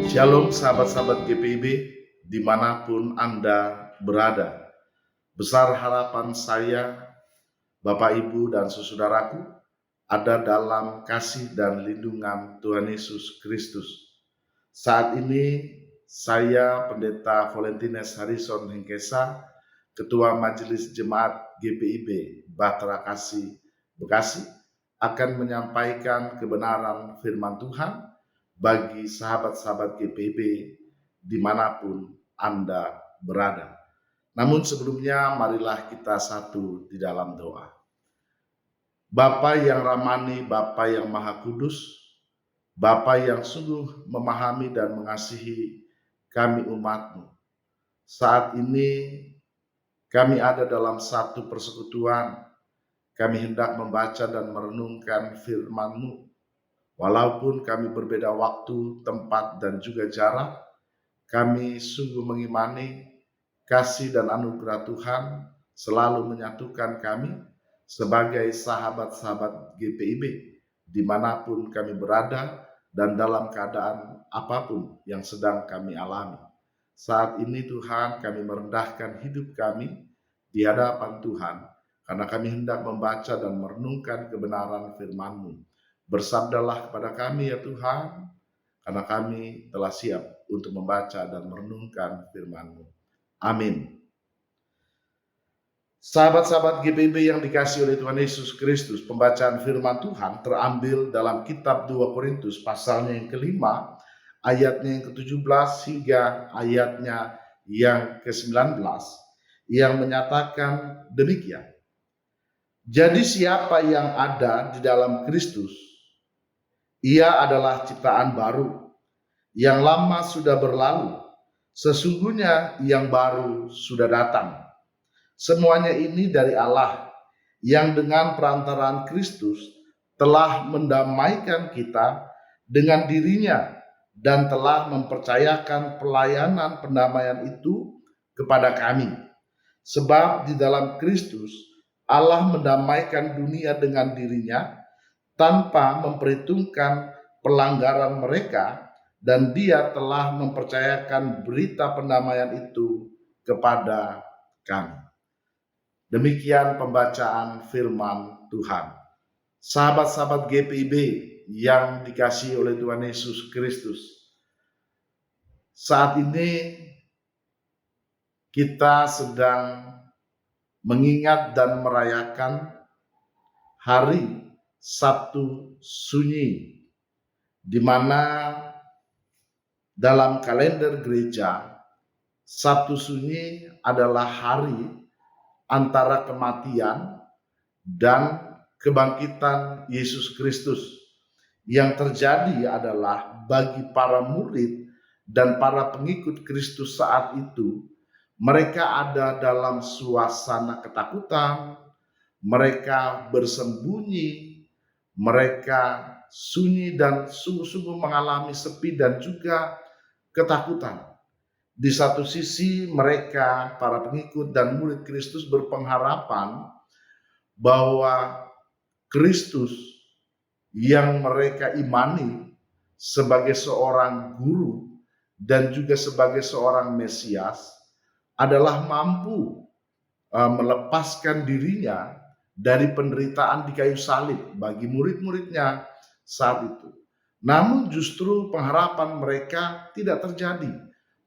Shalom sahabat-sahabat GPIB dimanapun Anda berada. Besar harapan saya, Bapak Ibu dan saudaraku, ada dalam kasih dan lindungan Tuhan Yesus Kristus. Saat ini saya Pendeta Valentines Harrison Hengkesa, Ketua Majelis Jemaat GPIB Bahtera Kasih Bekasi, akan menyampaikan kebenaran firman Tuhan bagi sahabat-sahabat GPIB dimanapun Anda berada. Namun sebelumnya marilah kita satu di dalam doa. Bapa yang ramani, Bapa yang maha kudus, Bapa yang sungguh memahami dan mengasihi kami umat-Mu. Saat ini kami ada dalam satu persekutuan, kami hendak membaca dan merenungkan firman-Mu. Walaupun kami berbeda waktu, tempat, dan juga jarak, kami sungguh mengimani kasih dan anugerah Tuhan selalu menyatukan kami sebagai sahabat-sahabat GPIB dimanapun kami berada dan dalam keadaan apapun yang sedang kami alami. Saat ini Tuhan, kami merendahkan hidup kami di hadapan Tuhan karena kami hendak membaca dan merenungkan kebenaran firman-Mu. Bersabdalah kepada kami ya Tuhan, karena kami telah siap untuk membaca dan merenungkan firman-Mu. Amin. Sahabat-sahabat GPIB yang dikasihi oleh Tuhan Yesus Kristus, pembacaan firman Tuhan terambil dalam kitab 2 Korintus pasalnya yang kelima, ayatnya yang ke-17 hingga ayatnya yang ke-19, yang menyatakan demikian. Jadi siapa yang ada di dalam Kristus, ia adalah ciptaan baru, yang lama sudah berlalu, sesungguhnya yang baru sudah datang. Semuanya ini dari Allah, yang dengan perantaraan Kristus telah mendamaikan kita dengan dirinya dan telah mempercayakan pelayanan pendamaian itu kepada kami. Sebab di dalam Kristus Allah mendamaikan dunia dengan dirinya tanpa memperhitungkan pelanggaran mereka, dan Dia telah mempercayakan berita pendamaian itu kepada kami. Demikian pembacaan firman Tuhan. Sahabat-sahabat GPIB yang dikasihi oleh Tuhan Yesus Kristus, saat ini kita sedang mengingat dan merayakan hari Sabtu Sunyi, di mana dalam kalender gereja Sabtu Sunyi adalah hari antara kematian dan kebangkitan Yesus Kristus. Yang terjadi adalah bagi para murid dan para pengikut Kristus saat itu, mereka ada dalam suasana ketakutan, mereka bersembunyi, mereka sunyi dan sungguh-sungguh mengalami sepi dan juga ketakutan. Di satu sisi mereka, para pengikut dan murid Kristus, berpengharapan bahwa Kristus yang mereka imani sebagai seorang guru dan juga sebagai seorang Mesias adalah mampu melepaskan dirinya dari penderitaan di kayu salib bagi murid-muridnya saat itu. Namun justru pengharapan mereka tidak terjadi.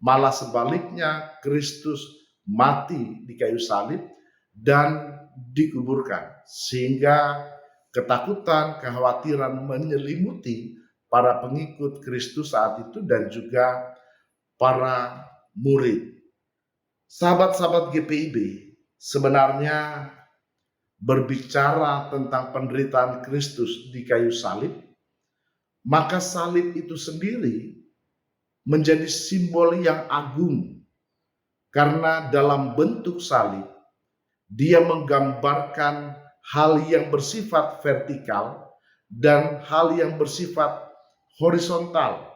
Malah sebaliknya, Kristus mati di kayu salib dan dikuburkan. Sehingga ketakutan, kekhawatiran menyelimuti para pengikut Kristus saat itu dan juga para murid. Sahabat-sahabat GPIB, sebenarnya berbicara tentang penderitaan Kristus di kayu salib, maka salib itu sendiri menjadi simbol yang agung, karena dalam bentuk salib dia menggambarkan hal yang bersifat vertikal dan hal yang bersifat horizontal,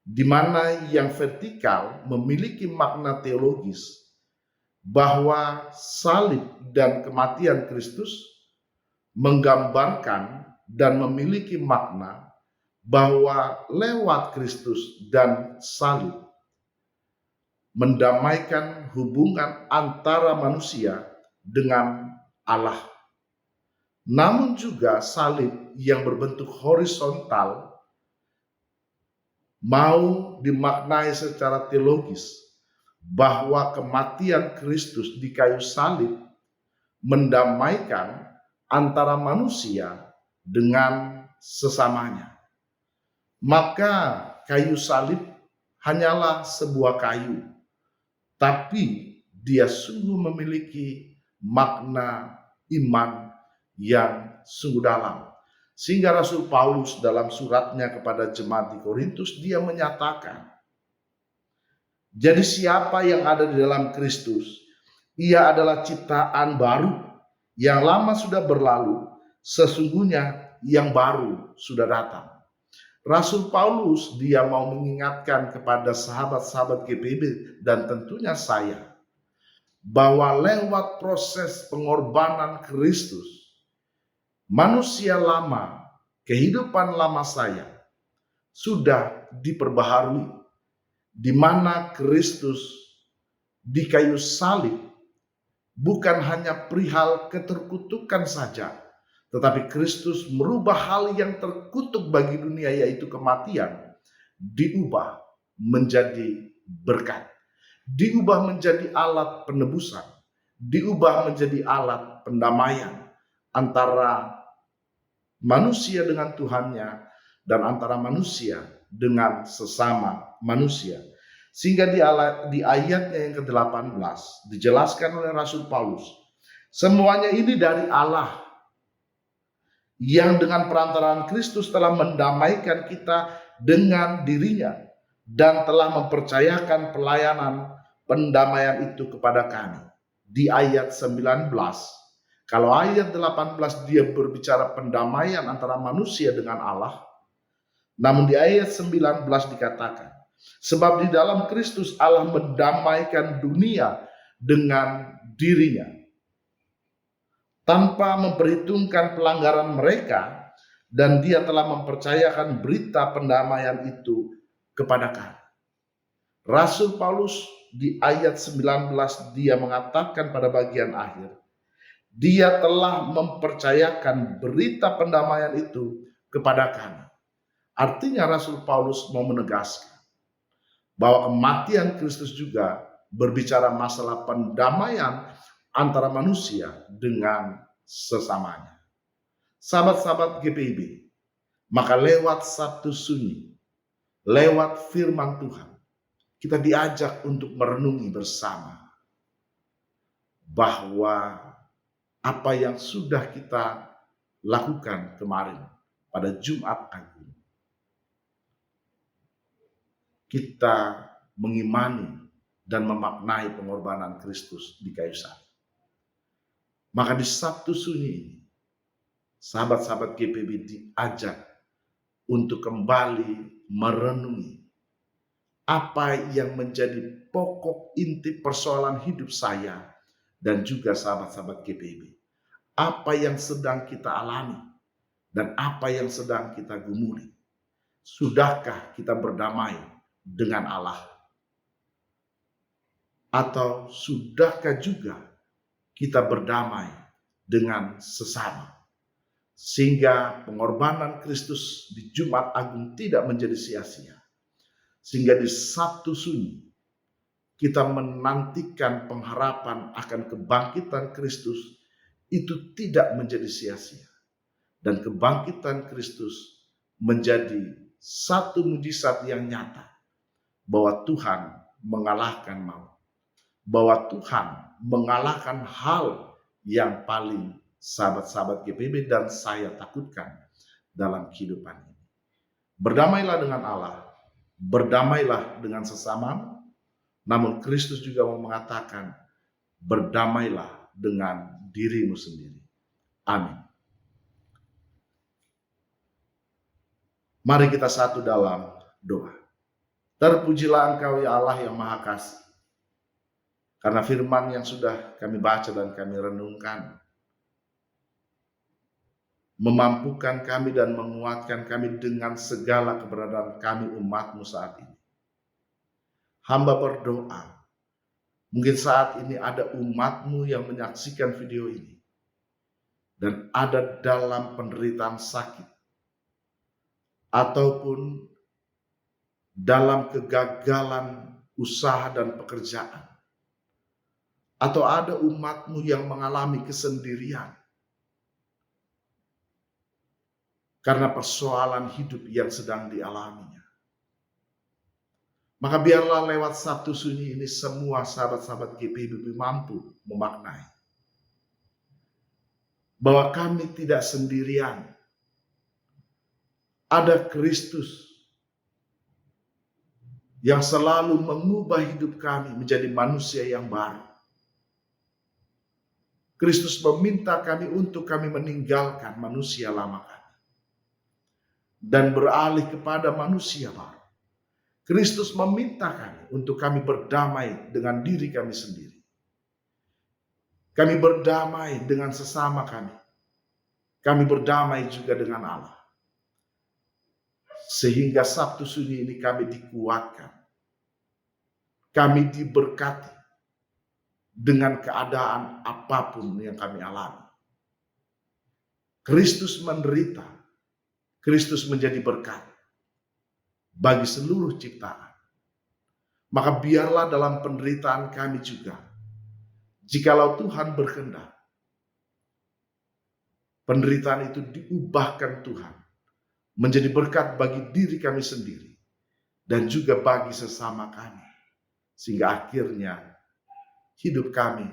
di mana yang vertikal memiliki makna teologis bahwa salib dan kematian Kristus menggambarkan dan memiliki makna bahwa lewat Kristus dan salib mendamaikan hubungan antara manusia dengan Allah. Namun juga salib yang berbentuk horizontal mau dimaknai secara teologis bahwa kematian Kristus di kayu salib mendamaikan antara manusia dengan sesamanya. Maka kayu salib hanyalah sebuah kayu, tapi dia sungguh memiliki makna iman yang sungguh dalam. Sehingga Rasul Paulus dalam suratnya kepada jemaat di Korintus, dia menyatakan, jadi siapa yang ada di dalam Kristus, ia adalah ciptaan baru, yang lama sudah berlalu, sesungguhnya yang baru sudah datang. Rasul Paulus dia mau mengingatkan kepada sahabat-sahabat GPIB dan tentunya saya, bahwa lewat proses pengorbanan Kristus, manusia lama, kehidupan lama saya sudah diperbaharui, di mana Kristus di kayu salib bukan hanya perihal keterkutukan saja, tetapi Kristus merubah hal yang terkutuk bagi dunia, yaitu kematian, diubah menjadi berkat, diubah menjadi alat penebusan, diubah menjadi alat pendamaian antara manusia dengan Tuhannya dan antara manusia dengan sesama manusia. Sehingga di ayatnya yang ke-18 dijelaskan oleh Rasul Paulus, semuanya ini dari Allah yang dengan perantaraan Kristus telah mendamaikan kita dengan dirinya dan telah mempercayakan pelayanan pendamaian itu kepada kami. Di ayat 19, kalau ayat 18 dia berbicara pendamaian antara manusia dengan Allah, namun di ayat 19 dikatakan, sebab di dalam Kristus Allah mendamaikan dunia dengan dirinya, tanpa memperhitungkan pelanggaran mereka, dan dia telah mempercayakan berita pendamaian itu kepada kami. Rasul Paulus di ayat 19 dia mengatakan pada bagian akhir, dia telah mempercayakan berita pendamaian itu kepada kami. Artinya Rasul Paulus mau menegaskan bahwa kematian Kristus juga berbicara masalah pendamaian antara manusia dengan sesamanya. Sahabat-sahabat GPIB, maka lewat Sabtu Sunyi, lewat firman Tuhan, kita diajak untuk merenungi bersama bahwa apa yang sudah kita lakukan kemarin pada Jumat Agung, kita mengimani dan memaknai pengorbanan Kristus di kayu salib. Maka di Sabtu Sunyi ini, sahabat-sahabat GPIB diajak untuk kembali merenungi apa yang menjadi pokok inti persoalan hidup saya dan juga sahabat-sahabat GPIB. Apa yang sedang kita alami dan apa yang sedang kita gumuli. Sudahkah kita berdamai dengan Allah? Atau sudahkah juga kita berdamai dengan sesama, sehingga pengorbanan Kristus di Jumat Agung tidak menjadi sia-sia, sehingga di Sabtu Sunyi kita menantikan pengharapan akan kebangkitan Kristus itu tidak menjadi sia-sia, dan kebangkitan Kristus menjadi satu mujizat yang nyata bahwa Tuhan mengalahkan maut, bahwa Tuhan mengalahkan hal yang paling sahabat-sahabat GPIB dan saya takutkan dalam kehidupan ini. Berdamailah dengan Allah, berdamailah dengan sesama, namun Kristus juga mau mengatakan, berdamailah dengan dirimu sendiri. Amin. Mari kita satu dalam doa. Terpujilah Engkau ya Allah yang Maha Kasih, karena firman yang sudah kami baca dan kami renungkan memampukan kami dan menguatkan kami dengan segala keberadaan kami umat-Mu saat ini. Hamba berdoa, mungkin saat ini ada umat-Mu yang menyaksikan video ini dan ada dalam penderitaan sakit ataupun dalam kegagalan usaha dan pekerjaan, atau ada umat-Mu yang mengalami kesendirian karena persoalan hidup yang sedang dialaminya. Maka biarlah lewat Sabtu Sunyi ini semua sahabat-sahabat GPIB mampu memaknai bahwa kami tidak sendirian. Ada Kristus yang selalu mengubah hidup kami menjadi manusia yang baru. Kristus meminta kami untuk kami meninggalkan manusia lama kami dan beralih kepada manusia baru. Kristus meminta kami untuk kami berdamai dengan diri kami sendiri. Kami berdamai dengan sesama kami. Kami berdamai juga dengan Allah. Sehingga Sabtu Sunyi ini kami dikuatkan. Kami diberkati dengan keadaan apapun yang kami alami. Kristus menderita. Kristus menjadi berkat bagi seluruh ciptaan. Maka biarlah dalam penderitaan kami juga, jikalau Tuhan berkehendak, penderitaan itu diubahkan Tuhan menjadi berkat bagi diri kami sendiri dan juga bagi sesama kami, sehingga akhirnya hidup kami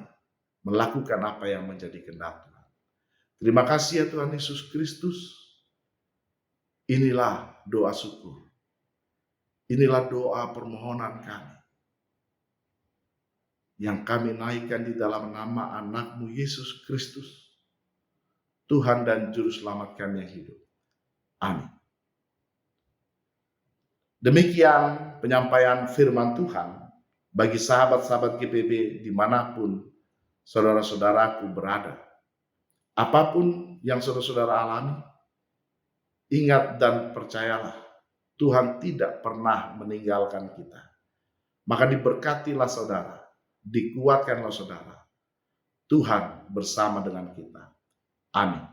melakukan apa yang menjadi kehendak Tuhan. Terima kasih ya Tuhan Yesus Kristus. Inilah doa syukur. Inilah doa permohonan kami yang kami naikkan di dalam nama anak-Mu Yesus Kristus, Tuhan dan Juru Selamat kami yang hidup. Amin. Demikian penyampaian firman Tuhan bagi sahabat-sahabat GPB dimanapun saudara-saudaraku berada. Apapun yang saudara-saudara alami, ingat dan percayalah, Tuhan tidak pernah meninggalkan kita. Maka diberkatilah saudara, dikuatkanlah saudara. Tuhan bersama dengan kita. Amin.